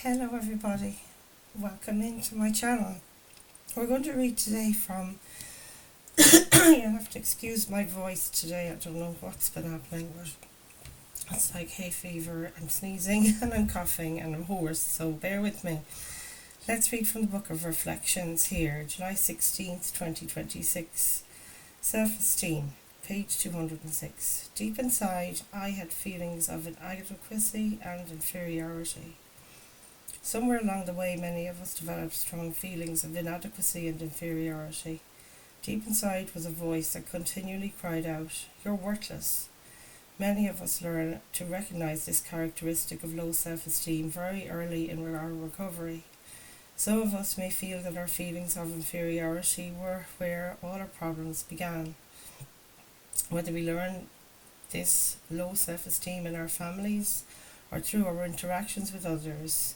Hello everybody, welcome into my channel. We're going to read today from, you have to excuse my voice today, I don't know what's been happening, but it's like hay fever, I'm sneezing and I'm coughing and I'm hoarse, so bear with me. Let's read from the Book of Reflections here, July 16th, 2026, Self-Esteem, page 206. Deep inside, I had feelings of inadequacy and inferiority. Somewhere along the way, many of us developed strong feelings of inadequacy and inferiority. Deep inside was a voice that continually cried out, "You're worthless." Many of us learn to recognize this characteristic of low self-esteem very early in our recovery. Some of us may feel that our feelings of inferiority were where all our problems began. Whether we learn this low self-esteem in our families or through our interactions with others,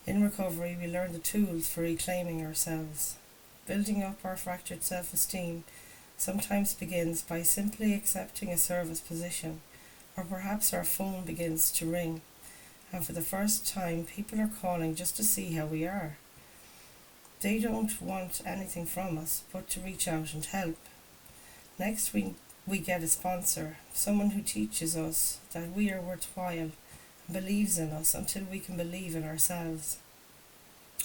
in recovery we learn the tools for reclaiming ourselves. Building up our fractured self-esteem sometimes begins by simply accepting a service position, or perhaps our phone begins to ring, and for the first time people are calling just to see how we are. They don't want anything from us but to reach out and help. Next we get a sponsor, someone who teaches us that we are worthwhile, believes in us until we can believe in ourselves.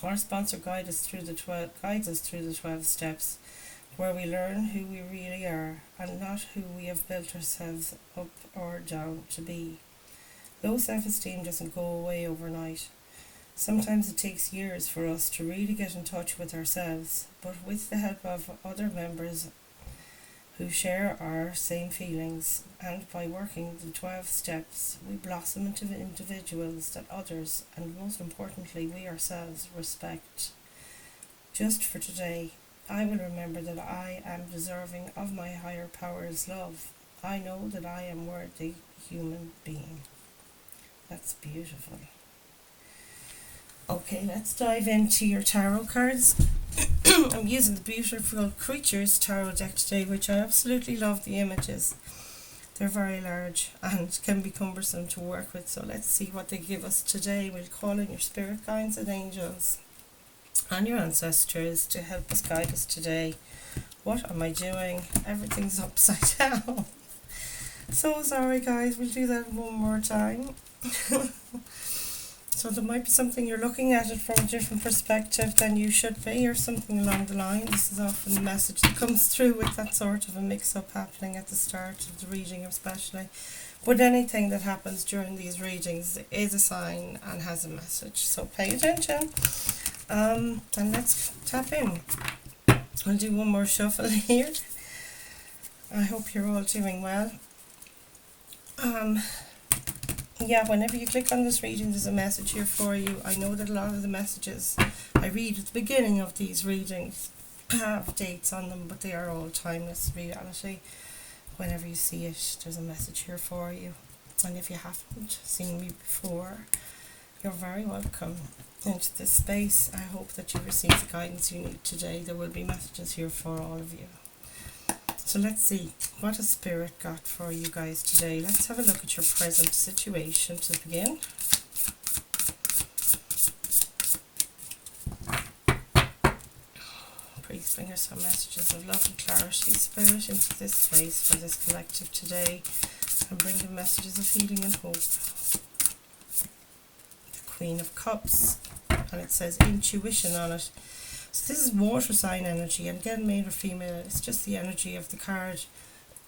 Our sponsor guides us through the 12 steps, where we learn who we really are and not who we have built ourselves up or down to be. Low self-esteem doesn't go away overnight. Sometimes it takes years for us to really get in touch with ourselves, but with the help of other members who share our same feelings, and by working the 12 steps, we blossom into individuals that others, and most importantly we ourselves, respect. Just for today, I will remember that I am deserving of my higher power's love. I know that I am worthy human being. That's beautiful. Okay, let's dive into your tarot cards. I'm using the beautiful Creatures Tarot deck today, which I absolutely love the images. They're very large and can be cumbersome to work with, so let's see what they give us today. We'll call in your spirit guides and angels and your ancestors to help us guide us today. What am I doing? Everything's upside down. So sorry guys, we'll do that one more time. So there might be something you're looking at it from a different perspective than you should be, or something along the line. This is often the message that comes through with that sort of a mix-up happening at the start of the reading especially. But anything that happens during these readings is a sign and has a message, so pay attention. And let's tap in. I'll do one more shuffle here. I hope you're all doing well. Yeah, whenever you click on this reading, there's a message here for you. I know that a lot of the messages I read at the beginning of these readings have dates on them, but they are all timeless reality. Whenever you see it, there's a message here for you. And if you haven't seen me before, you're very welcome into this space. I hope that you receive the guidance you need today. There will be messages here for all of you. So let's see, what has Spirit got for you guys today? Let's have a look at your present situation to begin. Please bring us some messages of love and clarity, Spirit, into this space for this collective today, and bring the messages of healing and hope. The Queen of Cups, and it says intuition on it. So this is water sign energy, and again, male or female, it's just the energy of the card.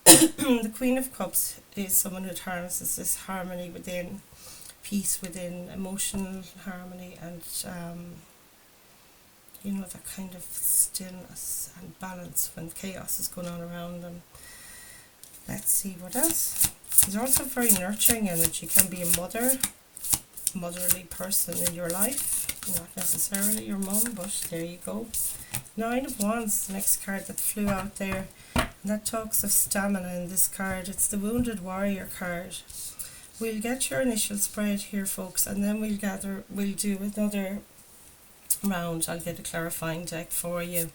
The Queen of Cups is someone who harnesses this harmony within, peace within, emotional harmony, and you know, that kind of stillness and balance when chaos is going on around them. Let's see what else. There's also very nurturing energy. Can be a motherly person in your life. Not necessarily your mum, but there you go. 9 of Wands, the next card that flew out there. And that talks of stamina in this card. It's the Wounded Warrior card. We'll get your initial spread here, folks, and then we'll do another round. I'll get a clarifying deck for you.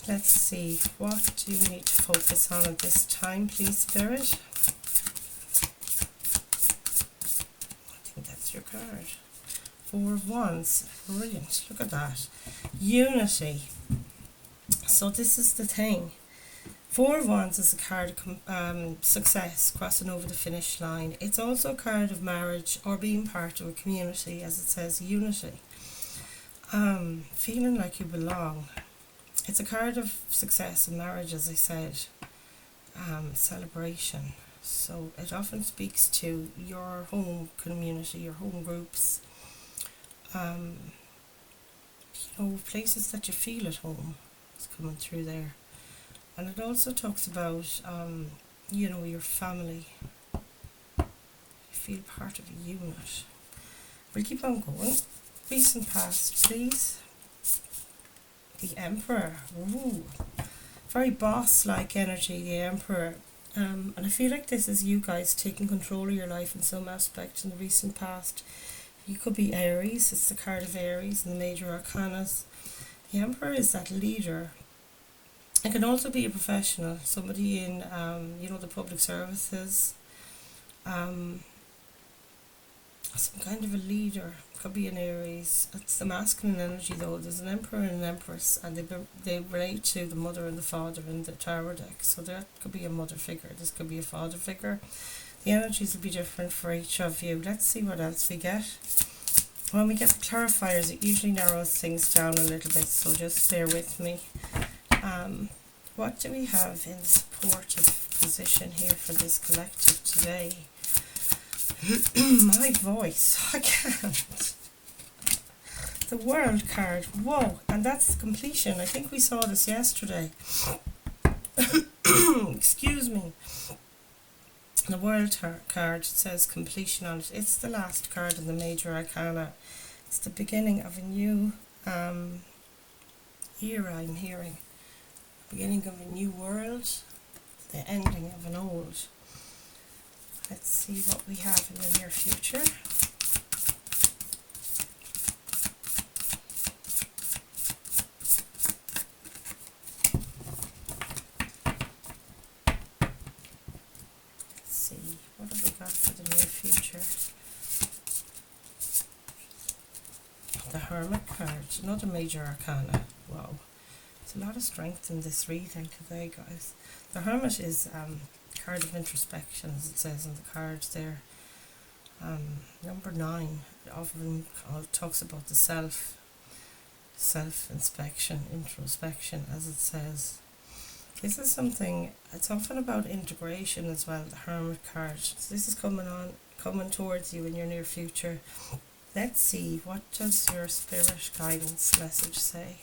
Let's see, what do you need to focus on at this time, please, Spirit? I think that's your card. Four of Wands. Brilliant. Look at that. Unity. So this is the thing. Four of Wands is a card of success, crossing over the finish line. It's also a card of marriage or being part of a community, as it says, unity. Feeling like you belong. It's a card of success and marriage, as I said. Celebration. So it often speaks to your home community, your home groups, places that you feel at home. It's coming through there. And it also talks about, your family. You feel part of a unit. We'll keep on going. Recent past, please. The Emperor. Ooh. Very boss-like energy, the Emperor. And I feel like this is you guys taking control of your life in some aspect in the recent past. You could be Aries. It's the card of Aries in the major arcanas. The Emperor is that leader. It can also be a professional, somebody in, the public services, some kind of a leader. Could be an Aries. It's the masculine energy though. There's an Emperor and an Empress, and they relate to the mother and the father in the tarot deck. So that could be a mother figure. This could be a father figure. The energies will be different for each of you. Let's see what else we get. When we get the clarifiers, it usually narrows things down a little bit, so just bear with me. What do we have in supportive position here for this collective today? My voice, I can't. The World card, whoa, and that's completion. I think we saw this yesterday. Excuse me. The World card says completion on it. It's the last card in the major arcana. It's the beginning of a new era, I'm hearing. Beginning of a new world, the ending of an old. Let's see what we have in the near future. Let's see, what have we got for the near future? The Hermit card, another major arcana. Wow. A lot of strength in this reading today, guys. The Hermit is card of introspection, as it says on the cards there. Number 9 often talks about the self-inspection, introspection, as it says. This is something, it's often about integration as well, the Hermit card. So this is coming towards you in your near future. Let's see, what does your spirit guidance message say?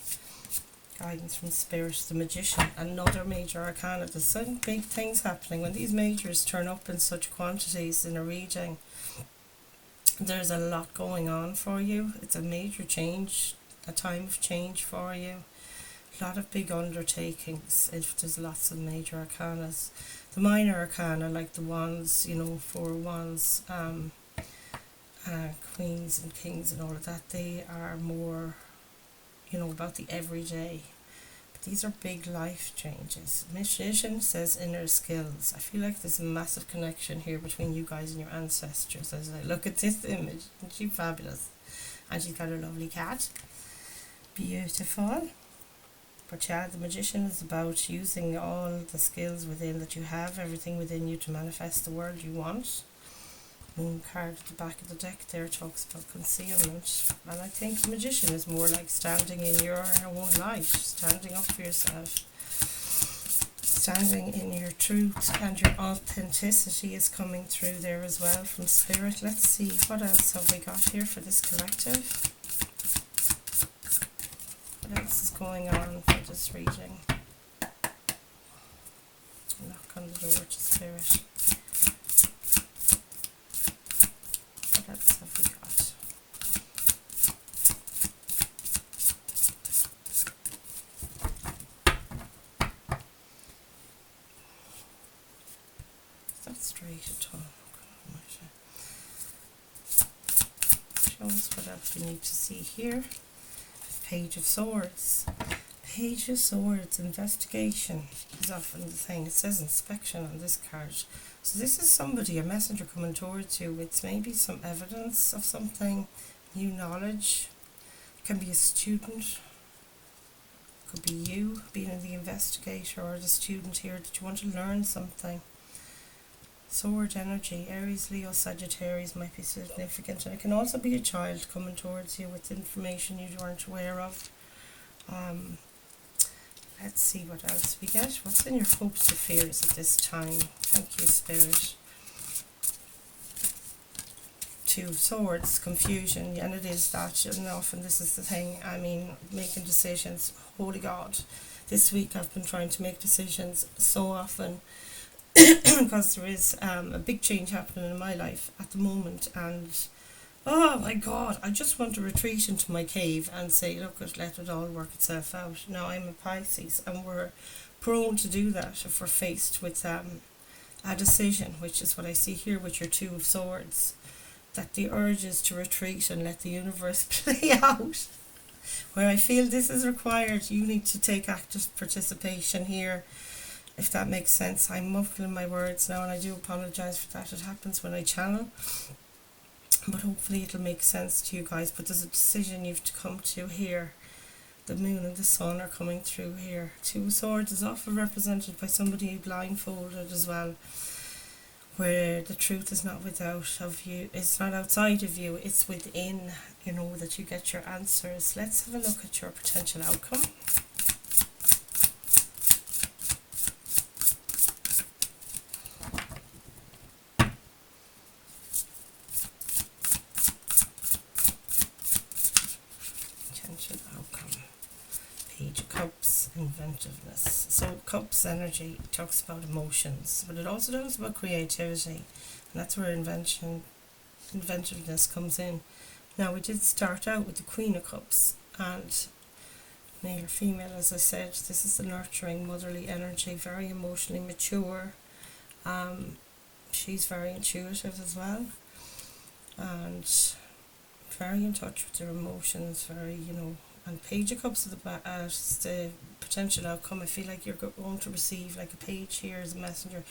Guidance from Spirit, the Magician, another major arcana. There's some big things happening. When these majors turn up in such quantities in a reading, there's a lot going on for you. It's a major change, a time of change for you. A lot of big undertakings if there's lots of major arcanas. The minor arcana, like the wands, four wands, queens and kings and all of that, they are more about the everyday. But these are big life changes. Magician says inner skills. I feel like there's a massive connection here between you guys and your ancestors as I look at this image. Isn't she fabulous? And she's got a lovely cat. Beautiful. But yeah, the Magician is about using all the skills within that you have, everything within you to manifest the world you want. Moon card at the back of the deck there talks about concealment, and I think Magician is more like standing in your own light, standing up for yourself, standing in your truth, and your authenticity is coming through there as well from Spirit. Let's see, what else have we got here for this collective? What else is going on for this reading? Knock on the door to Spirit. What else have we got? Is that straight at all? Show us what else we need to see here. Page of Swords. Page of Swords, investigation is often the thing. It says inspection on this card. So this is somebody, a messenger coming towards you with maybe some evidence of something, new knowledge. It can be a student, could be you being the investigator or the student here that you want to learn something. Sword energy, Aries, Leo, Sagittarius might be significant, and it can also be a child coming towards you with information you weren't aware of. Let's see what else we get. What's in your hopes or fears at this time? Thank you, Spirit. Two of Swords, confusion, and it is that, and often this is the thing, I mean, making decisions. Holy God, this week I've been trying to make decisions so often because there is a big change happening in my life at the moment, and oh my God, I just want to retreat into my cave and say, look, let it all work itself out. Now, I'm a Pisces, and we're prone to do that if we're faced with a decision, which is what I see here with your Two of Swords, that the urge is to retreat and let the universe play out. Where I feel this is required, you need to take active participation here, if that makes sense. I'm muffling my words now, and I do apologise for that. It happens when I channel, but hopefully it'll make sense to you guys. But there's a decision you have to come to here. The moon and the sun are coming through here. Two of Swords is often represented by somebody blindfolded as well, where the truth is not without of you, it's not outside of you, it's within, you know, that you get your answers. Let's have a look at your potential outcome. Potential outcome. Page of Cups, inventiveness. So Cups energy talks about emotions, but it also talks about creativity, and that's where inventiveness comes in. Now, we did start out with the Queen of Cups, and male or female, as I said, this is the nurturing, motherly energy, very emotionally mature. She's very intuitive as well, and very in touch with her emotions, very, you know. And Page of Cups at the potential outcome. I feel like you're going to receive, like a page here as a messenger,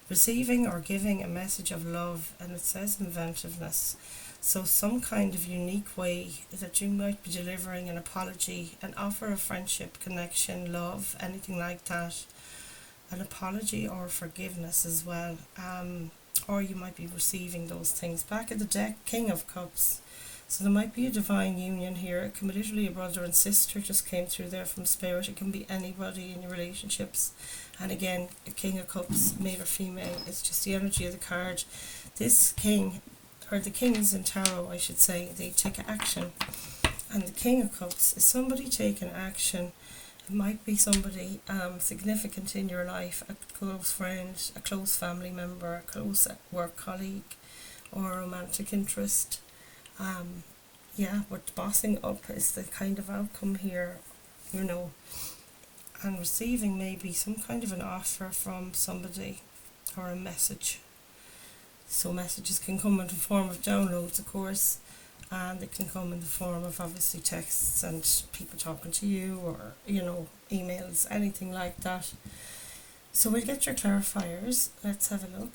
receiving or giving a message of love, and it says inventiveness. So some kind of unique way that you might be delivering an apology, an offer of friendship, connection, love, anything like that. An apology or forgiveness as well. Or you might be receiving those things. Back at the deck, King of Cups. So there might be a divine union here. It can be literally a brother and sister, just came through there from Spirit. It can be anybody in your relationships. And again, the King of Cups, male or female, it's just the energy of the card. This king, or the kings in tarot, I should say, they take action. And the King of Cups is somebody taking action. It might be somebody significant in your life, a close friend, a close family member, a close work colleague, or a romantic interest. Yeah, but bossing up is the kind of outcome here, you know, and receiving maybe some kind of an offer from somebody or a message. So messages can come in the form of downloads, of course, and it can come in the form of obviously texts and people talking to you, or, you know, emails, anything like that. So we'll get your clarifiers. Let's have a look.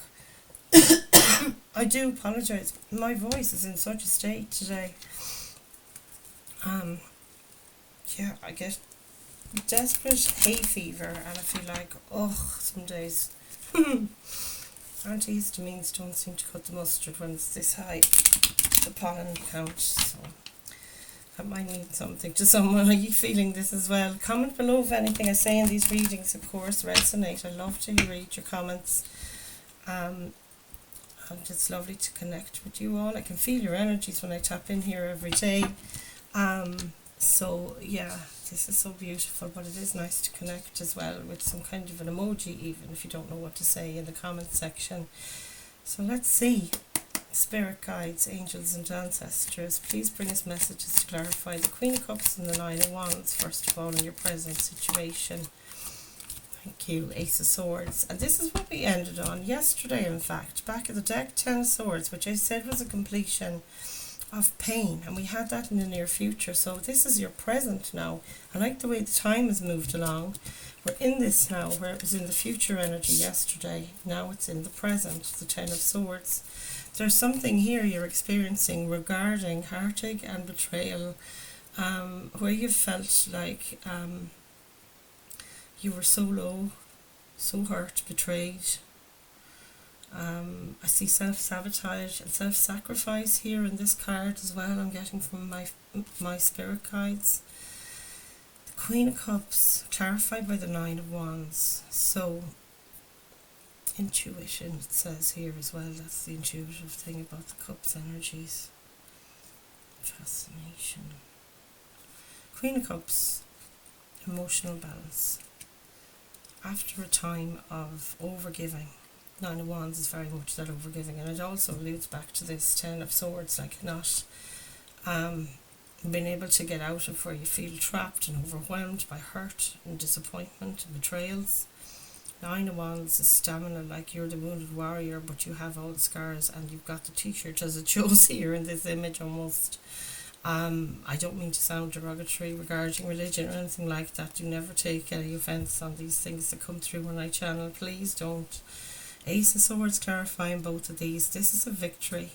I do apologise, my voice is in such a state today. Yeah, I get desperate hay fever, and I feel like, some days antihistamines don't seem to cut the mustard when it's this high, the pollen count, so that might mean something to someone. Are you feeling this as well? Comment below if anything I say in these readings, of course, resonate. I love to read your comments. And it's lovely to connect with you all. I can feel your energies when I tap in here every day. So yeah, this is so beautiful, but it is nice to connect as well with some kind of an emoji, even if you don't know what to say, in the comment section. So let's see. Spirit guides, angels and ancestors, please bring us messages to clarify the Queen of Cups and the Nine of Wands, first of all, in your present situation. Thank you. Ace of Swords. And this is what we ended on yesterday, in fact. Back at the deck, Ten of Swords, which I said was a completion of pain. And we had that in the near future. So this is your present now. I like the way the time has moved along. We're in this now, where it was in the future energy yesterday. Now it's in the present, the Ten of Swords. there's something here you're experiencing regarding heartache and betrayal, where you felt like you were so low, so hurt, betrayed. I see self-sabotage and self-sacrifice here in this card as well. I'm getting from my spirit guides. The Queen of Cups, clarified by the Nine of Wands. So, intuition, it says here as well. That's the intuitive thing about the Cups energies. Fascination. Queen of Cups, emotional balance. After a time of overgiving. Nine of Wands is very much that overgiving, and it also alludes back to this Ten of Swords, like not being able to get out of where you feel trapped and overwhelmed by hurt and disappointment and betrayals. Nine of Wands is stamina, like you're the wounded warrior, but you have all the scars and you've got the t-shirt as it shows here in this image almost. I don't mean to sound derogatory regarding religion or anything like that. Do never take any offence on these things that come through on my channel. Please don't. Ace of Swords clarifying both of these. This is a victory.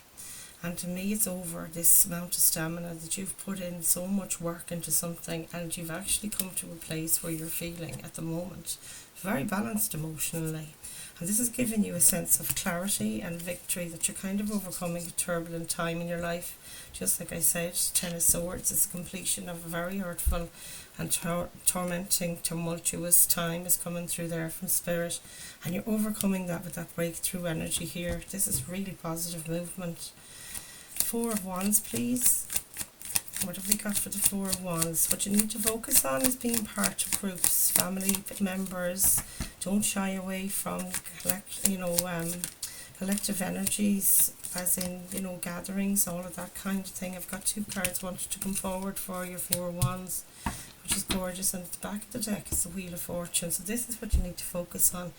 And to me it's over this amount of stamina that you've put in so much work into something, and you've actually come to a place where you're feeling at the moment very balanced emotionally. And this has given you a sense of clarity and victory, that you're kind of overcoming a turbulent time in your life. Just like I said, Ten of Swords is the completion of a very hurtful and tormenting, tumultuous time is coming through there from Spirit. And you're overcoming that with that breakthrough energy here. This is really positive movement. Four of Wands, please. What have we got for the Four of Wands? What you need to focus on is being part of groups, family members. Don't shy away from collective energies, as in, gatherings, all of that kind of thing. I've got two cards wanted to come forward for your Four of Wands, which is gorgeous, and at the back of the deck is the Wheel of Fortune. So this is what you need to focus on.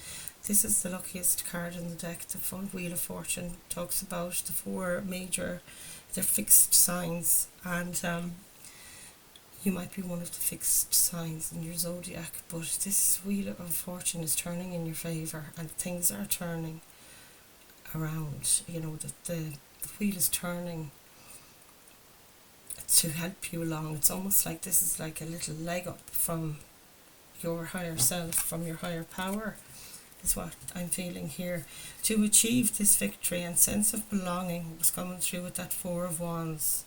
This is the luckiest card in the deck. The full Wheel of Fortune talks about the four major, they're fixed signs, and you might be one of the fixed signs in your zodiac, but this Wheel of Fortune is turning in your favour, and things are turning around. The wheel is turning to help you along. It's almost like this is like a little leg up from your higher self, from your higher power, is what I'm feeling here. To achieve this victory and sense of belonging was coming through with that Four of Wands.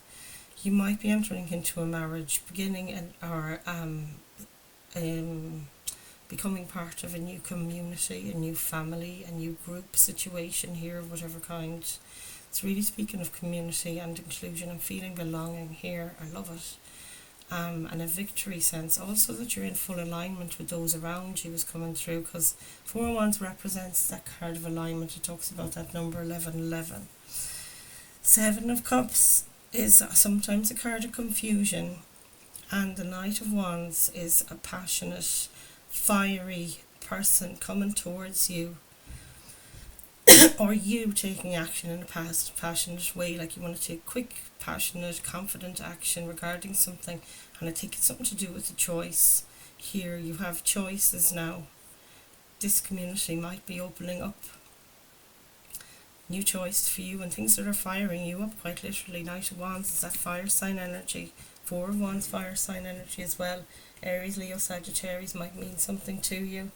You might be entering into a marriage, beginning or becoming part of a new community, a new family, a new group situation here of whatever kind. It's really speaking of community and inclusion and feeling belonging here. I love it. And a victory sense. Also that you're in full alignment with those around you is coming through, because Four of Wands represents that card of alignment. It talks about that number 1111. Seven of Cups is sometimes a card of confusion, and the Knight of Wands is a passionate, fiery person coming towards you, or you taking action in a passionate way, like you want to take quick, passionate, confident action regarding something. And I think it's something to do with the choice here. You have choices now. This community might be opening up new choices for you, and things that are firing you up, quite literally. Knight of Wands is that fire sign energy. Four of Wands, fire sign energy as well. Aries, Leo, Sagittarius might mean something to you.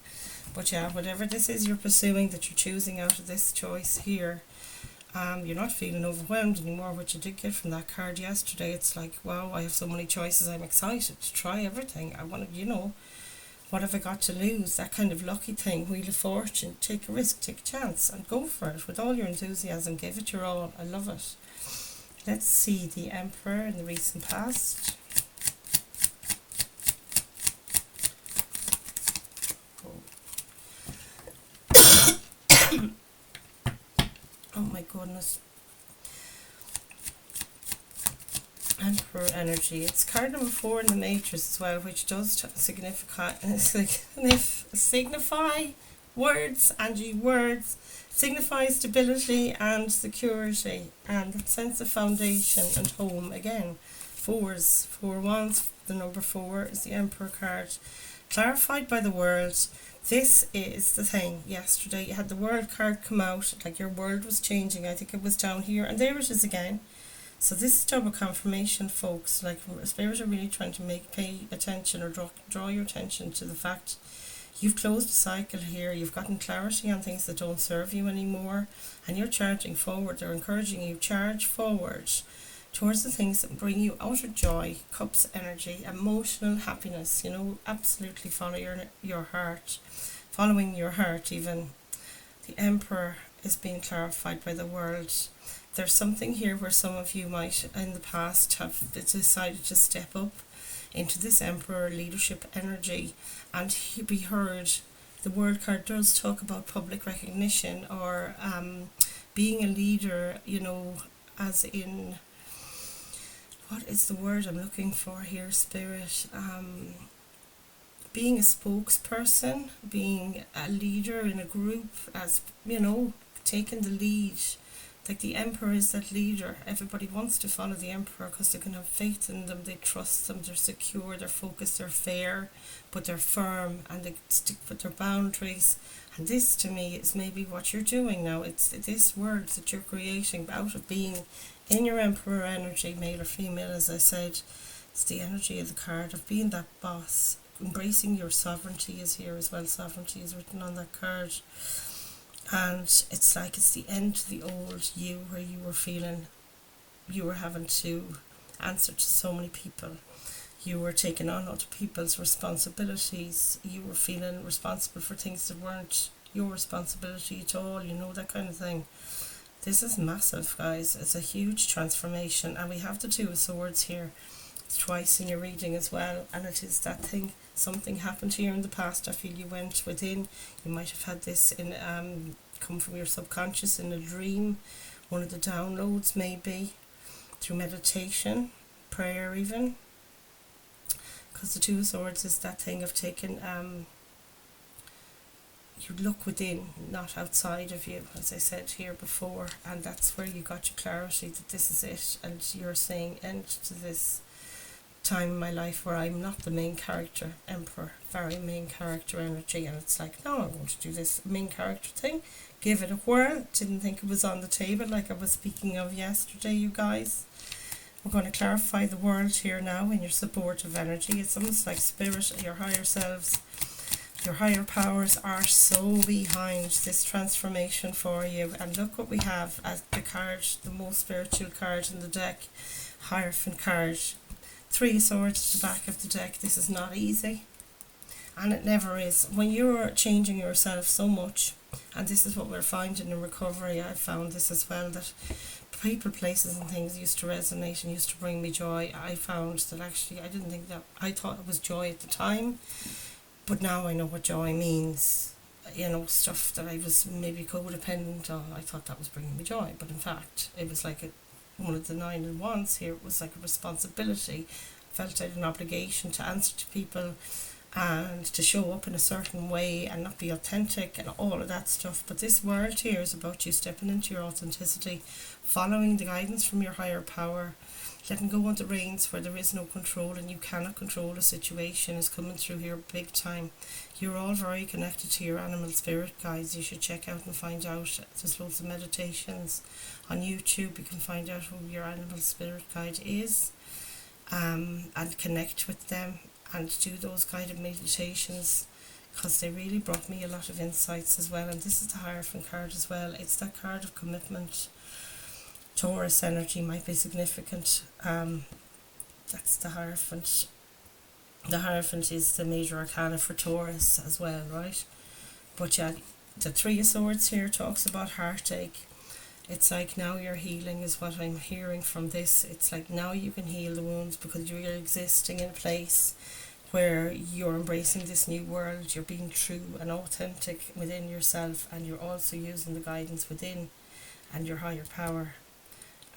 But yeah, whatever this is you're pursuing, that you're choosing out of this choice here, you're not feeling overwhelmed anymore, which you did get from that card yesterday. It's like, wow, I have so many choices, I'm excited to try everything. I want to, what have I got to lose? That kind of lucky thing, Wheel of Fortune. Take a risk, take a chance, and go for it with all your enthusiasm. Give it your all. I love it. Let's see the Emperor in the recent past. Oh my goodness. Emperor energy. It's card number 4 in the Matrix as well, which does signify words, and words signify stability and security and that sense of foundation and home. Again, Four Wands, the number 4 is the Emperor card, clarified by the world. This is the thing. Yesterday you had the world card come out, like your world was changing. I think it was down here, and there it is again. So this is double confirmation, folks. Like Spirit are really trying to pay attention or draw your attention to the fact you've closed a cycle here. You've gotten clarity on things that don't serve you anymore, and you're charging forward. They're encouraging you charge forward towards the things that bring you outer joy, cups energy, emotional happiness. You know, absolutely follow your heart. Following your heart, even the Emperor is being clarified by the world. There's something here where some of you might in the past have decided to step up into this Emperor leadership energy and be heard. The world card does talk about public recognition or being a leader, you know, as in, what is the word I'm looking for here, Spirit? Being a spokesperson, being a leader in a group, as you know, taking the lead. Like the Emperor is that leader. Everybody wants to follow the Emperor because they can have faith in them, they trust them, they're secure, they're focused, they're fair, but they're firm, and they stick with their boundaries. And this to me is maybe what you're doing now. It's this world that you're creating out of being in your Emperor energy, male or female, as I said. It's the energy of the card of being that boss. Embracing your sovereignty is here as well. Sovereignty is written on that card. And it's like it's the end to the old you, where you were feeling you were having to answer to so many people. You were taking on other people's responsibilities. You were feeling responsible for things that weren't your responsibility at all, you know, that kind of thing. This is massive, guys. It's a huge transformation. And we have the Two of Swords here. It's twice in your reading as well. And it is that thing. Something happened to you in the past. I feel you went within. You might have had this in come from your subconscious in a dream. One of the downloads, maybe. Through meditation. Prayer even. Because the Two of Swords is that thing of taking... you look within, not outside of you, as I said here before, and that's where you got your clarity that this is it, and you're saying end to this time in my life where I'm not the main character, Emperor, very main character energy, and it's like, no, I'm going to do this main character thing, give it a whirl. Didn't think it was on the table like I was speaking of yesterday, you guys. We're going to clarify the world here now in your supportive energy. It's almost like Spirit, your higher selves, your higher powers are so behind this transformation for you. And look what we have as the card, the most spiritual card in the deck, Hierophant card. Three of Swords at the back of the deck. This is not easy. And it never is. When you're changing yourself so much, and this is what we're finding in recovery, I've found this as well, that people, places and things used to resonate and used to bring me joy. I found that actually I didn't think that, I thought it was joy at the time. But now I know what joy means. You know, stuff that I was maybe codependent on, I thought that was bringing me joy. But in fact, it was like one of the 9 of Wands here. It was like a responsibility. I felt I had an obligation to answer to people and to show up in a certain way and not be authentic and all of that stuff. But this world here is about you stepping into your authenticity, following the guidance from your higher power, letting go of the reins where there is no control and you cannot control a situation is coming through here big time. You're all very connected to your animal spirit, guys. You should check out and find out. There's loads of meditations on YouTube. You can find out who your animal spirit guide is, and connect with them and do those guided meditations, because they really brought me a lot of insights as well. And this is the Hierophant card as well. It's that card of commitment. Taurus energy might be significant. That's the Hierophant. The Hierophant is the major arcana for Taurus as well, right? But yeah, the Three of Swords here talks about heartache. It's like now you're healing is what I'm hearing from this. It's like now you can heal the wounds because you're existing in a place where you're embracing this new world. You're being true and authentic within yourself, and you're also using the guidance within and your higher power.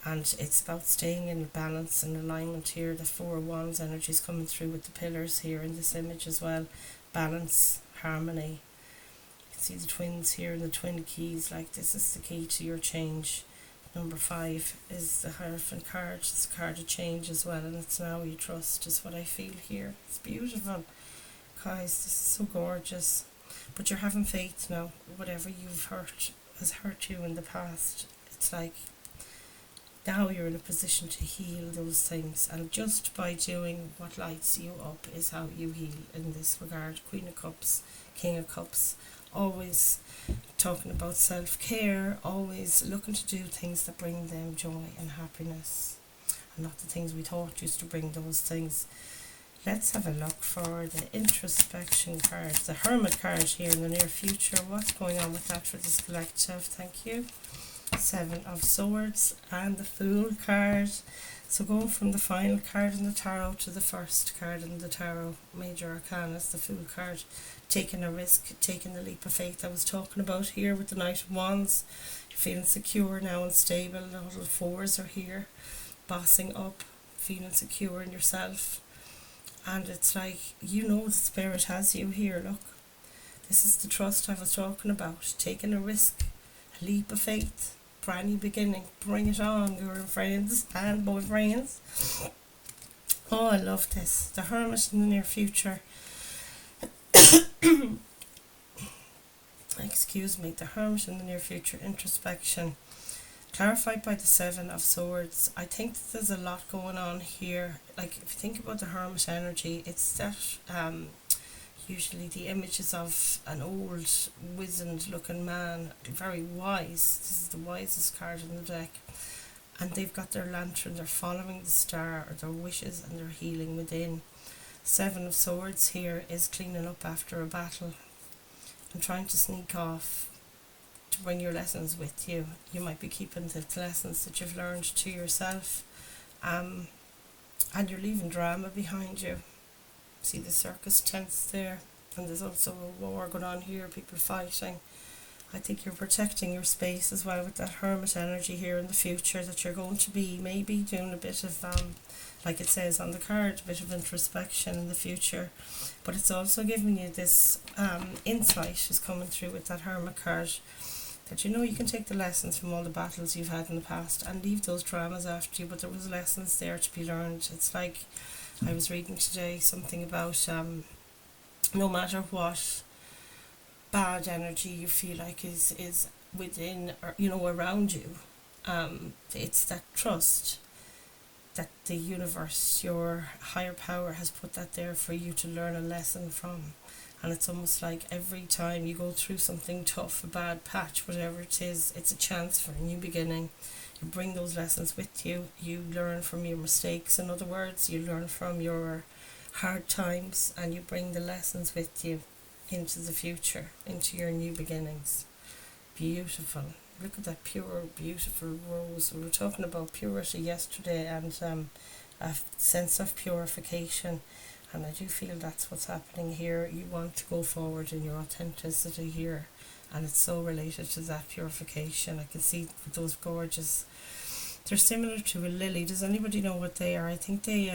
And it's about staying in balance and alignment here. The Four of Wands energy is coming through with the pillars here in this image as well. Balance, harmony. You can see the twins here and the twin keys. Like, this is the key to your change. Number 5 is the Hierophant card. It's a card of change as well. And it's now you trust is what I feel here. It's beautiful. Guys, this is so gorgeous. But you're having faith now. Whatever you've hurt has hurt you in the past. It's like now you're in a position to heal those things, and just by doing what lights you up is how you heal in this regard. Queen of Cups, King of Cups, always talking about self-care, always looking to do things that bring them joy and happiness, and not the things we thought used to bring those things. Let's have a look for the introspection card, the Hermit card here in the near future. What's going on with that for this collective? Thank you. Seven of Swords and the Fool card. So going from the final card in the tarot to the first card in the tarot, Major Arcana, is the Fool card. Taking a risk, taking the leap of faith I was talking about here with the Knight of Wands. You're feeling secure now and stable. The little fours are here, bossing up, feeling secure in yourself. And it's like, you know, the Spirit has you here. Look, this is the trust I was talking about. Taking a risk, a leap of faith, brand new beginning. Bring it on, girlfriends and boyfriends. Oh, I love this. The Hermit in the near future. Excuse me. The Hermit in the near future. Introspection. Clarified by the Seven of Swords. I think that there's a lot going on here. Like, if you think about the Hermit energy, it's that usually the images of an old, wizened looking man, very wise. This is the wisest card in the deck. And they've got their lantern, they're following the star, or their wishes, and they're healing within. Seven of Swords here is cleaning up after a battle and trying to sneak off to bring your lessons with you. You might be keeping the lessons that you've learned to yourself, and you're leaving drama behind you. See the circus tents there, and there's also a war going on here, people fighting. I think you're protecting your space as well with that Hermit energy here in the future, that you're going to be maybe doing a bit of, like it says on the card, a bit of introspection in the future. But it's also giving you this insight is coming through with that Hermit card, that you know you can take the lessons from all the battles you've had in the past and leave those dramas after you, but there was lessons there to be learned. It's like, I was reading today something about no matter what bad energy you feel like is within, or you know, around you, it's that trust that the universe, your higher power, has put that there for you to learn a lesson from. And it's almost like every time you go through something tough, a bad patch, whatever it is, it's a chance for a new beginning. You bring those lessons with you. You learn from your mistakes. In other words, you learn from your hard times, and you bring the lessons with you into the future, into your new beginnings. Beautiful. Look at that pure, beautiful rose. We were talking about purity yesterday, and a sense of purification. And I do feel that's what's happening here. You want to go forward in your authenticity here, and it's so related to that purification. I can see those gorgeous, they're similar to a lily. Does anybody know what they are? I think they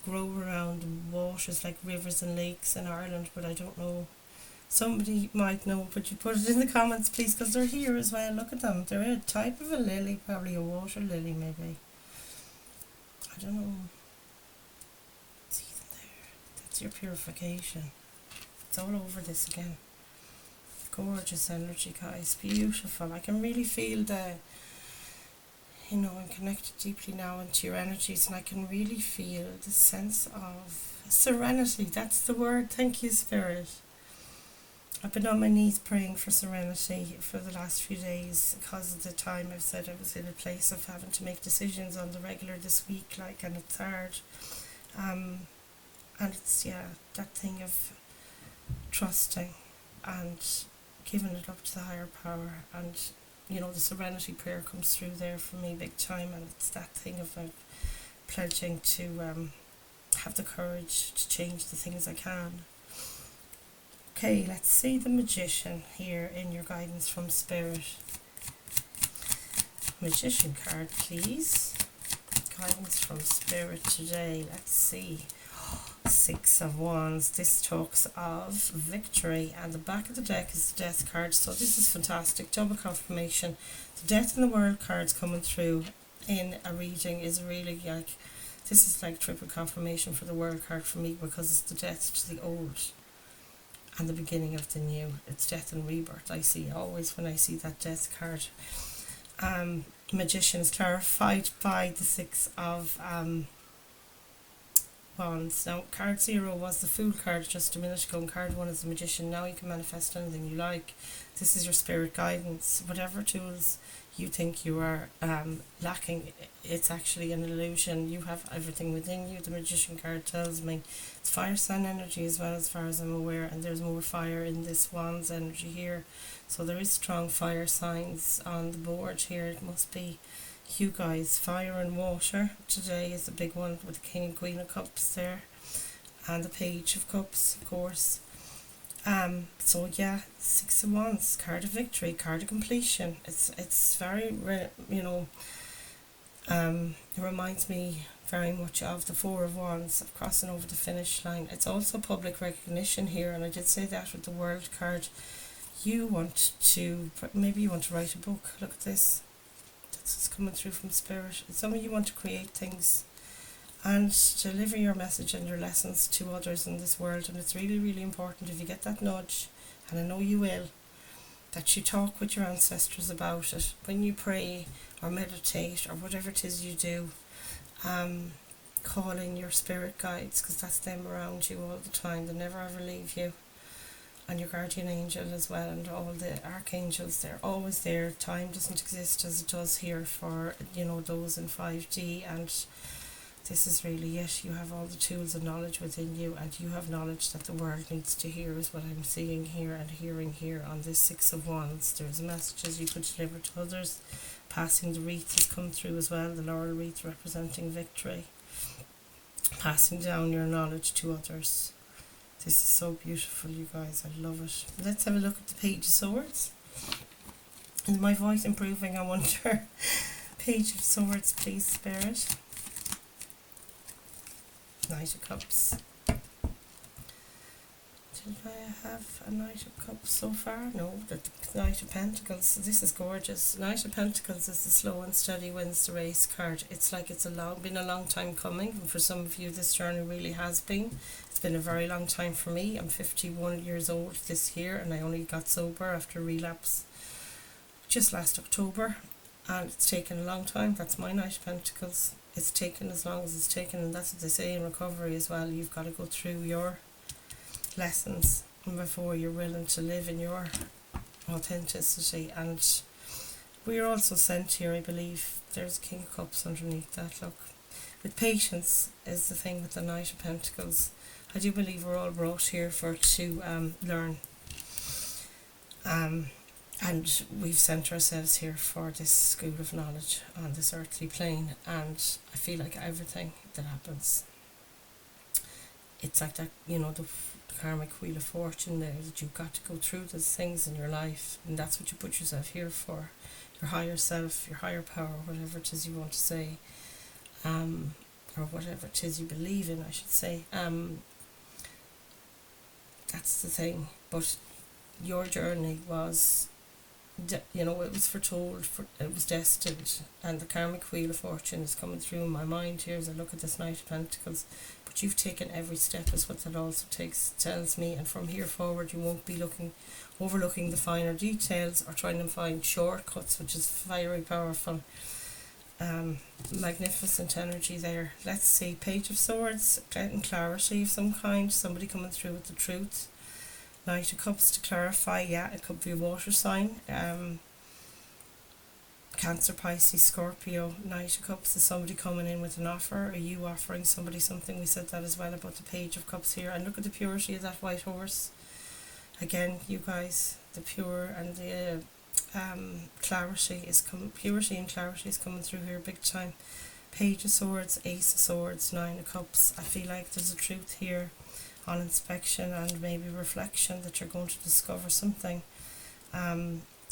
grow around waters like rivers and lakes in Ireland, but I don't know. Somebody might know, but you put it in the comments please, because they're here as well. Look at them. They're a type of a lily, probably a water lily maybe. I don't know. See them there. That's your purification. It's all over this again. Gorgeous energy, guys. Beautiful. I can really feel the, you know, I'm connected deeply now into your energies, and I can really feel the sense of serenity. That's the word. Thank you, Spirit. I've been on my knees praying for serenity for the last few days because of the time I've said I was in a place of having to make decisions on the regular this week, like, and it's hard. And it's, yeah, that thing of trusting and giving it up to the higher power, and you know, the serenity prayer comes through there for me big time, and it's that thing of pledging to have the courage to change the things I can. Okay, let's see the Magician here in your guidance from Spirit. Magician card, please. Guidance from Spirit today. Let's see. Six of Wands. This talks of victory, and the back of the deck is the Death card. So this is fantastic. Double confirmation. The Death in the World cards coming through in a reading is really like, this is like triple confirmation for the World card for me, because it's the death to the old. and the beginning of the new. It's death and rebirth. I see always when I see that death card. Magician is clarified by the Six of Wands. Now, card 0 was the Fool card just a minute ago, and card 1 is the Magician. Now you can manifest anything you like. This is your spirit guidance. Whatever tools you think you are lacking, it's actually an illusion. You have everything within you. The Magician card tells me it's fire sign energy as well, as far as I'm aware, and there's more fire in this Wands energy here. So there is strong fire signs on the board here. It must be you guys. Fire and water today is a big one, with the King and Queen of Cups there, and the Page of Cups, of course. So yeah, Six of Wands, card of victory, card of completion. It's very, it reminds me very much of the Four of Wands, of crossing over the finish line. It's also public recognition here, and I did say that with the World card. Maybe you want to write a book. Look at this. It's coming through from Spirit. Some of you want to create things and deliver your message and your lessons to others in this world, and it's really, really important, if you get that nudge, and I know you will, that you talk with your ancestors about it when you pray or meditate or whatever it is you do. Call in your spirit guides, because that's them around you all the time. They never ever leave you. And your guardian angel as well, and all the archangels, they're always there. Time doesn't exist as it does here for those in 5D, and this is really it. You have all the tools and knowledge within you, and you have knowledge that the world needs to hear, is what I'm seeing here and hearing here on this Six of Wands. There's messages you could deliver to others. Passing the wreath has come through as well, the laurel wreath representing victory. Passing down your knowledge to others. This is so beautiful, you guys. I love it. Let's have a look at the Page of Swords. Is my voice improving, I wonder? Page of Swords, please, Spirit. Knight of Cups. Did I have a Knight of Cups so far? No, the Knight of Pentacles. This is gorgeous. Knight of Pentacles is the slow and steady wins the race card. It's like it's been a long time coming, and for some of you this journey really has been. It's been a very long time for me. I'm 51 years old this year, and I only got sober after relapse just last October, and it's taken a long time. That's my Knight of Pentacles. It's taken as long as it's taken, and that's what they say in recovery as well. You've got to go through your lessons before you're willing to live in your authenticity. And we're also sent here, I believe, there's a King of Cups underneath that, look. With patience is the thing with the Knight of Pentacles. I do believe we're all brought here to learn, and we've sent ourselves here for this school of knowledge on this earthly plane. And I feel like everything that happens, it's like that, the karmic wheel of fortune there, that you've got to go through those things in your life, and that's what you put yourself here for. Your higher self, your higher power, whatever it is you want to say, or whatever it is you believe in, I should say. That's the thing. But your journey was, it was foretold, it was destined, and the karmic wheel of fortune is coming through in my mind here as I look at this Knight of Pentacles. But you've taken every step, is what that also tells me, and from here forward you won't be overlooking the finer details or trying to find shortcuts, which is very powerful. Magnificent energy there. Let's see, Page of Swords, getting clarity of some kind, somebody coming through with the truth. Knight of Cups to clarify, yeah, it could be a water sign. Cancer, Pisces, Scorpio. Knight of Cups is somebody coming in with an offer. Are you offering somebody something? We said that as well about the Page of Cups here. And look at the purity of that white horse. Again, you guys, the pure and the purity and clarity is coming through here big time. Page of Swords, Ace of Swords, Nine of Cups. I feel like there's a truth here on inspection and maybe reflection, that you're going to discover something.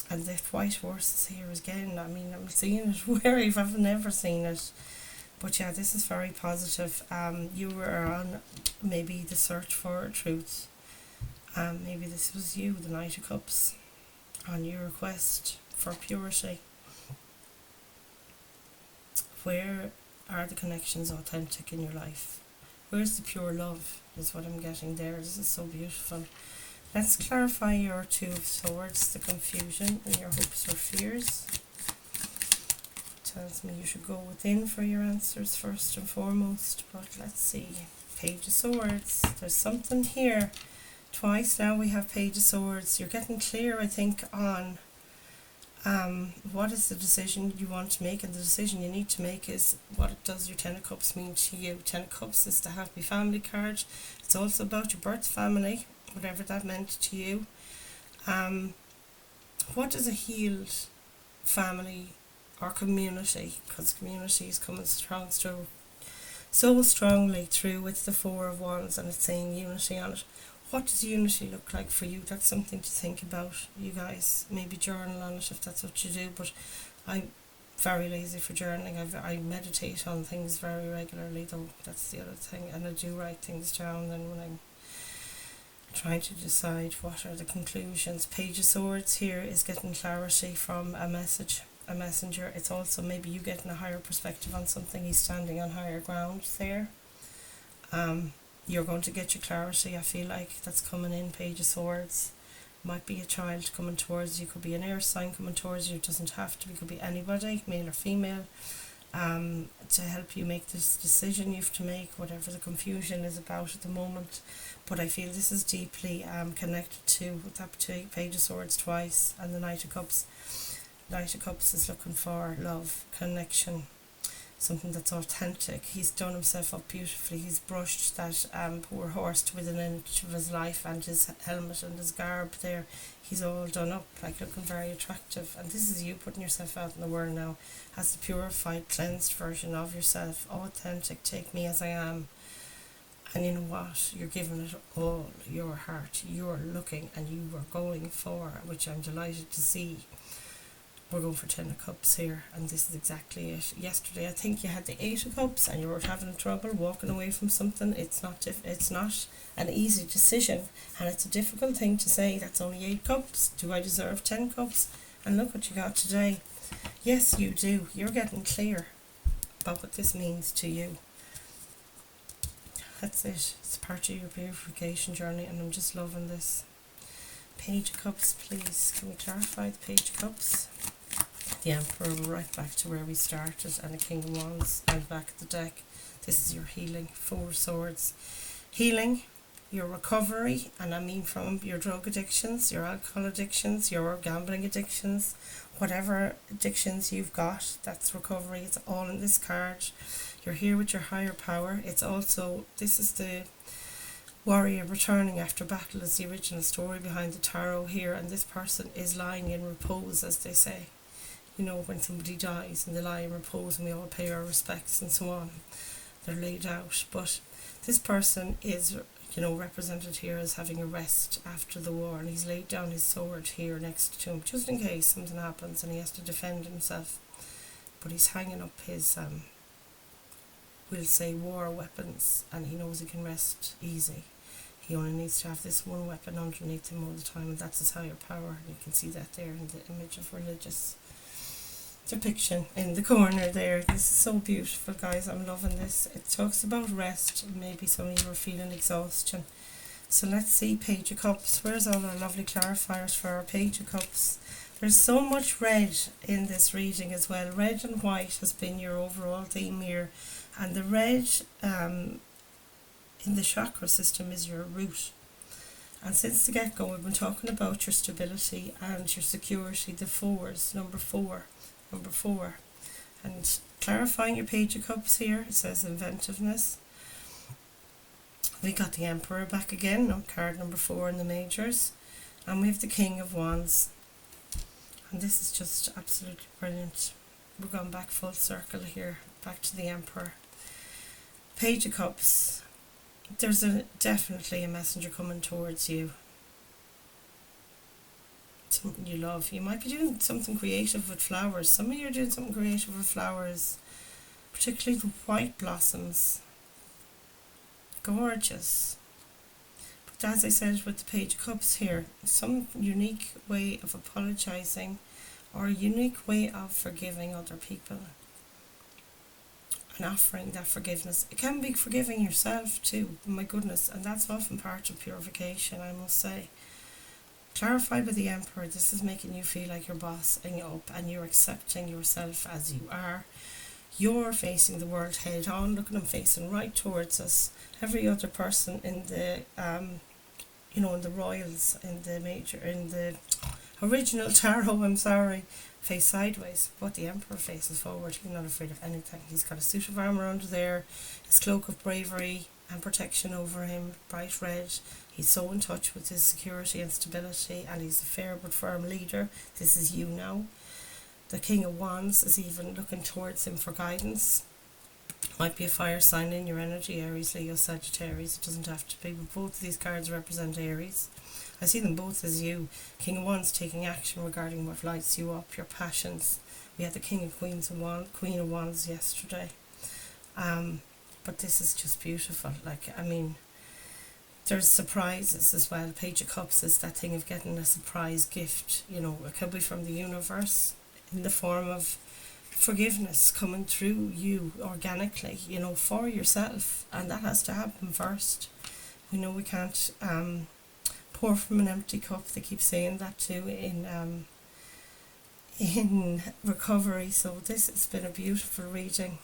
And the white horse is here again. I mean, I'm seeing it where I've never seen it. But yeah, this is very positive. You were on maybe the search for truth. Maybe this was you, the Knight of Cups, on your quest for purity. Where are the connections authentic in your life? Where's the pure love, is what I'm getting there. This is so beautiful. Let's clarify your Two of Swords, the confusion and your hopes or fears. Tells me you should go within for your answers first and foremost, but let's see. Page of Swords, there's something here. Twice now we have Page of Swords. You're getting clear, I think, on what is the decision you want to make, and the decision you need to make is what does your Ten of Cups mean to you. Ten of Cups is the Happy Family card. It's also about your birth family, whatever that meant to you. What does a healed family or community, because community is coming so strongly through with the Four of Wands, and it's saying unity on it. What does unity look like for you? That's something to think about, you guys. Maybe journal on it if that's what you do, but I'm very lazy for journaling. I meditate on things very regularly, though. That's the other thing, and I do write things down then when I'm trying to decide what are the conclusions. Page of Swords here is getting clarity from a messenger. It's also maybe you getting a higher perspective on something. He's standing on higher ground there. You're going to get your clarity, I feel like, that's coming in. Page of Swords. Might be a child coming towards you, could be an air sign coming towards you, it doesn't have to be, could be anybody, male or female, to help you make this decision you have to make, whatever the confusion is about at the moment. But I feel this is deeply connected to that Page of Swords twice, and the Knight of Cups. Knight of Cups is looking for love, connection, something that's authentic. He's done himself up beautifully. He's brushed that poor horse to within an inch of his life, and his helmet and his garb there. He's all done up, like looking very attractive. And this is you putting yourself out in the world now as the purified, cleansed version of yourself. Authentic, take me as I am. And you know what? You're giving it all your heart. You're looking and you are going for, which I'm delighted to see. We're going for 10 of Cups here, and this is exactly it. Yesterday I think you had the 8 of Cups and you were having trouble walking away from something. It's not an easy decision, and it's a difficult thing to say. That's only 8 Cups. Do I deserve 10 Cups? And look what you got today. Yes, you do. You're getting clear about what this means to you. That's it. It's part of your purification journey, and I'm just loving this. Page of Cups, please. Can we clarify the Page of Cups? The Emperor, right back to where we started, and the King of Wands, and back at the deck. This is your healing. 4 of Swords. Healing, your recovery, and I mean from your drug addictions, your alcohol addictions, your gambling addictions, whatever addictions you've got, that's recovery. It's all in this card. You're here with your higher power. It's also, this is the warrior returning after battle, is the original story behind the tarot here, and this person is lying in repose, as they say. You know, when somebody dies and they lie in repose and we all pay our respects and so on, they're laid out. But this person is, you know, represented here as having a rest after the war, and he's laid down his sword here next to him just in case something happens and he has to defend himself. But he's hanging up his we'll say war weapons, and he knows he can rest easy. He only needs to have this one weapon underneath him all the time, and that's his higher power. And you can see that there in the image of religious depiction in the corner there. This is so beautiful, guys. I'm loving this. It talks about rest. Maybe some of you are feeling exhaustion. So let's see, Page of Cups. Where's all our lovely clarifiers for our Page of Cups? There's so much red in this reading as well. Red and white has been your overall theme here. And the red in the chakra system is your root. And since the get-go, we've been talking about your stability and your security, the fours, number four. And clarifying your Page of Cups here, it says inventiveness. We got the Emperor back again, on card number 4 in the majors. And we have the King of Wands. And this is just absolutely brilliant. We're going back full circle here, back to the Emperor. Page of Cups. There's definitely a messenger coming towards you. Something you love. You might be doing something creative with flowers. Some of you are doing something creative with flowers, particularly the white blossoms. Gorgeous. But as I said with the Page of Cups here, some unique way of apologising or a unique way of forgiving other people and offering that forgiveness. It can be forgiving yourself too, my goodness, and that's often part of purification, I must say. Clarified by the Emperor, this is making you feel like you're bossing up and you're accepting yourself as you are. You're facing the world head on. Look at them facing right towards us. Every other person in the, in the royals, in the original tarot, I'm sorry, face sideways, but the Emperor faces forward. He's not afraid of anything. He's got a suit of armour under there, his cloak of bravery and protection over him, bright red. He's so in touch with his security and stability, and he's a fair but firm leader. This is you now. The King of Wands is even looking towards him for guidance. Might be a fire sign in your energy, Aries, Leo, Sagittarius. It doesn't have to be, but both of these cards represent Aries. I see them both as you. King of Wands taking action regarding what lights you up, your passions. We had the King and Queen of Wands yesterday. But this is just beautiful. There's surprises as well. Page of Cups is that thing of getting a surprise gift. It could be from the universe in the form of forgiveness coming through you organically, for yourself. And that has to happen first. We know we can't pour from an empty cup. They keep saying that too in recovery. So this has been a beautiful reading.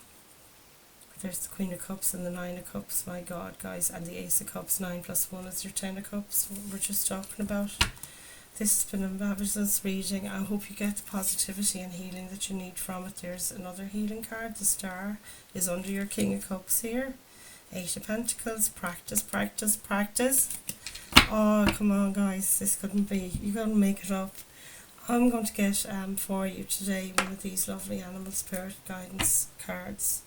There's the Queen of Cups and the Nine of Cups, my God, guys, and the Ace of Cups. 9 plus 1 is your 10 of Cups, what we're just talking about. This has been a marvellous reading. I hope you get the positivity and healing that you need from it. There's another healing card. The Star is under your King of Cups here. 8 of Pentacles. Practice, practice, practice. Oh, come on, guys. This couldn't be. You're going to make it up. I'm going to get for you today one of these lovely animal spirit guidance cards.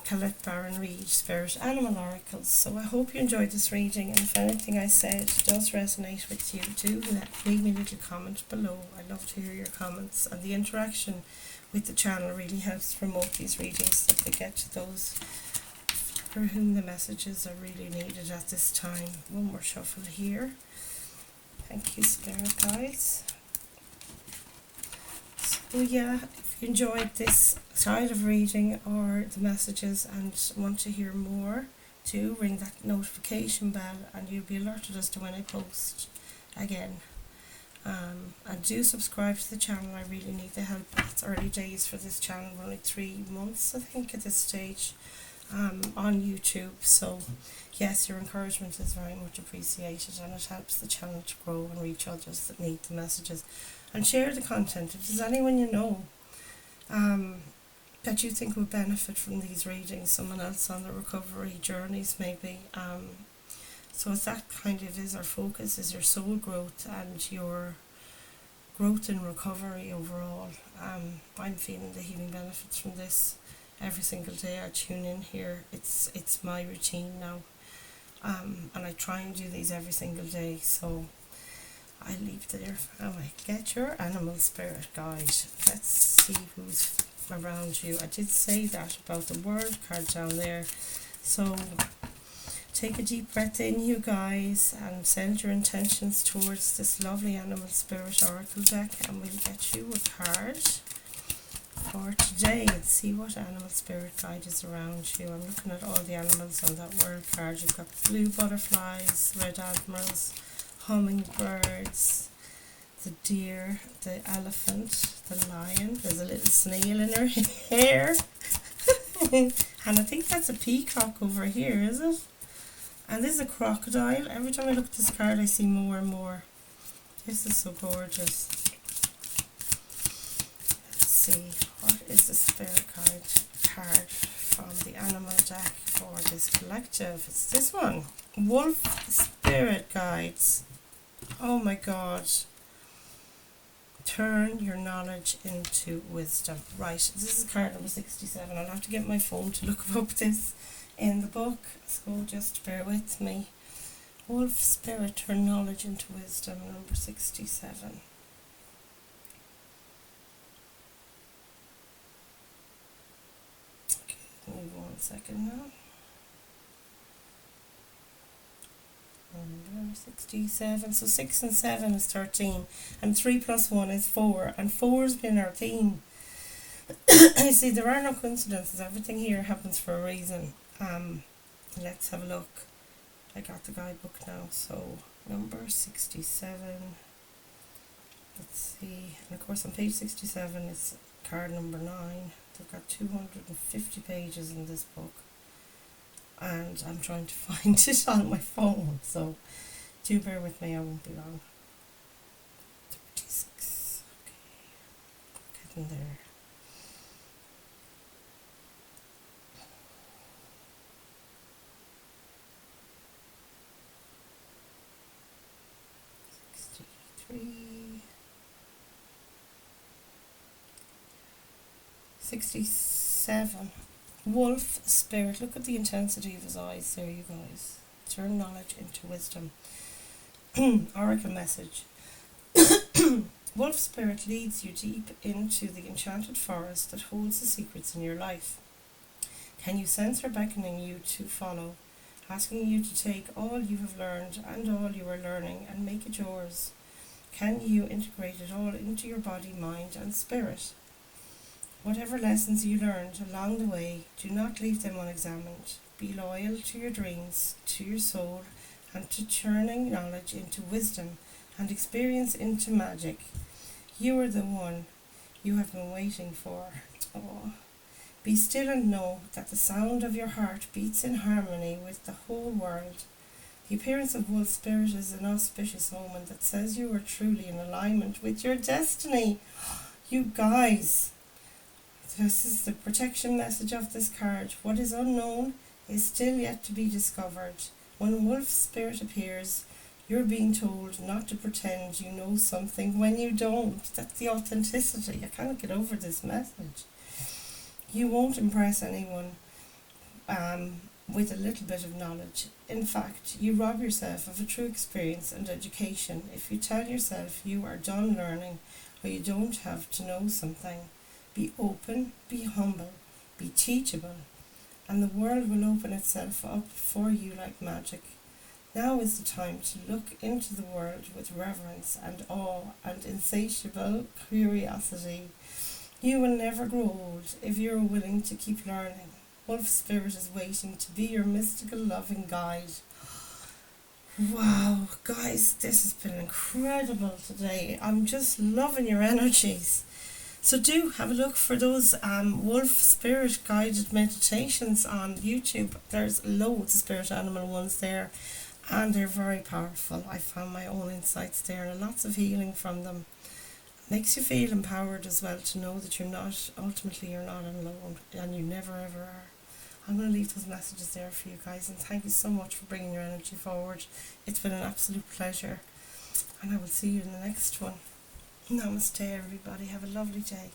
Colette Baron Reed, Spirit Animal Oracles. So I hope you enjoyed this reading, and if anything I said does resonate with you, do leave me a little comment below. I love to hear your comments, and the interaction with the channel really helps promote these readings so that they get to those for whom the messages are really needed at this time. One more shuffle here. Thank you, Spirit Guides. So yeah, if you enjoyed this style of reading or the messages and want to hear more, do ring that notification bell and you'll be alerted as to when I post again. And do subscribe to the channel. I really need the help. It's early days for this channel. We're only 3 months, I think, at this stage on YouTube. So yes, your encouragement is very much appreciated, and it helps the channel to grow and reach others that need the messages. And share the content. If there's anyone you know that you think would benefit from these readings, someone else on the recovery journeys maybe. So it's that kind of is our focus, is your soul growth and your growth in recovery overall. I'm feeling the healing benefits from this every single day. I tune in here. It's my routine now. And I try and do these every single day. So I leave there. Get your animal spirit guide. Let's see who's around you. I did say that about the World card down there. So take a deep breath in, you guys, and send your intentions towards this lovely animal spirit oracle deck, and we'll get you a card for today and see what animal spirit guide is around you. I'm looking at all the animals on that World card. You've got blue butterflies, red admirals, hummingbirds, the deer, the elephant, the lion. There's a little snail in her hair. And I think that's a peacock over here, is it? And this is a crocodile. Every time I look at this card I see more and more. This is so gorgeous. Let's see, what is the spirit card from the animal deck for this collective? It's this one. Wolf Spirit Guides. Oh my God. Turn your knowledge into wisdom. Right, this is card number 67. I'll have to get my phone to look up this in the book, so just bear with me. Wolf Spirit, turn knowledge into wisdom, number 67. Okay, give me 1 second now. Number 67, so 6 and 7 is 13, and 3 plus 1 is 4, and 4 has been our theme. You see, there are no coincidences. Everything here happens for a reason. Let's have a look. I got the guidebook now, so number 67. Let's see, and of course on page 67 it's card number 9. They've got 250 pages in this book, and I'm trying to find it on my phone, so do bear with me, I won't be long. 36, okay, getting there. Three, 67. Wolf spirit. Look at the intensity of his eyes there, you guys. Turn knowledge into wisdom. Oracle message. Wolf spirit leads you deep into the enchanted forest that holds the secrets in your life. Can you sense her beckoning you to follow, asking you to take all you have learned and all you are learning and make it yours? Can you integrate it all into your body, mind and spirit? Whatever lessons you learned along the way, do not leave them unexamined. Be loyal to your dreams, to your soul, and to turning knowledge into wisdom and experience into magic. You are the one you have been waiting for. Oh. Be still and know that the sound of your heart beats in harmony with the whole world. The appearance of wolf spirit is an auspicious omen that says you are truly in alignment with your destiny. You guys, this is the protection message of this card. What is unknown is still yet to be discovered. When wolf spirit appears, you're being told not to pretend you know something when you don't. That's the authenticity. I can't get over this message. You won't impress anyone with a little bit of knowledge. In fact, you rob yourself of a true experience and education if you tell yourself you are done learning or you don't have to know something. Be open, be humble, be teachable, and the world will open itself up for you like magic. Now is the time to look into the world with reverence and awe and insatiable curiosity. You will never grow old if you are willing to keep learning. Wolf spirit is waiting to be your mystical loving guide. Wow, guys, this has been incredible today. I'm just loving your energies. So do have a look for those wolf spirit guided meditations on YouTube. There's loads of spirit animal ones there, and they're very powerful. I found my own insights there and lots of healing from them. Makes you feel empowered as well to know that you're not alone, and you never ever are. I'm going to leave those messages there for you guys, and thank you so much for bringing your energy forward. It's been an absolute pleasure, and I will see you in the next one. Namaste everybody, have a lovely day.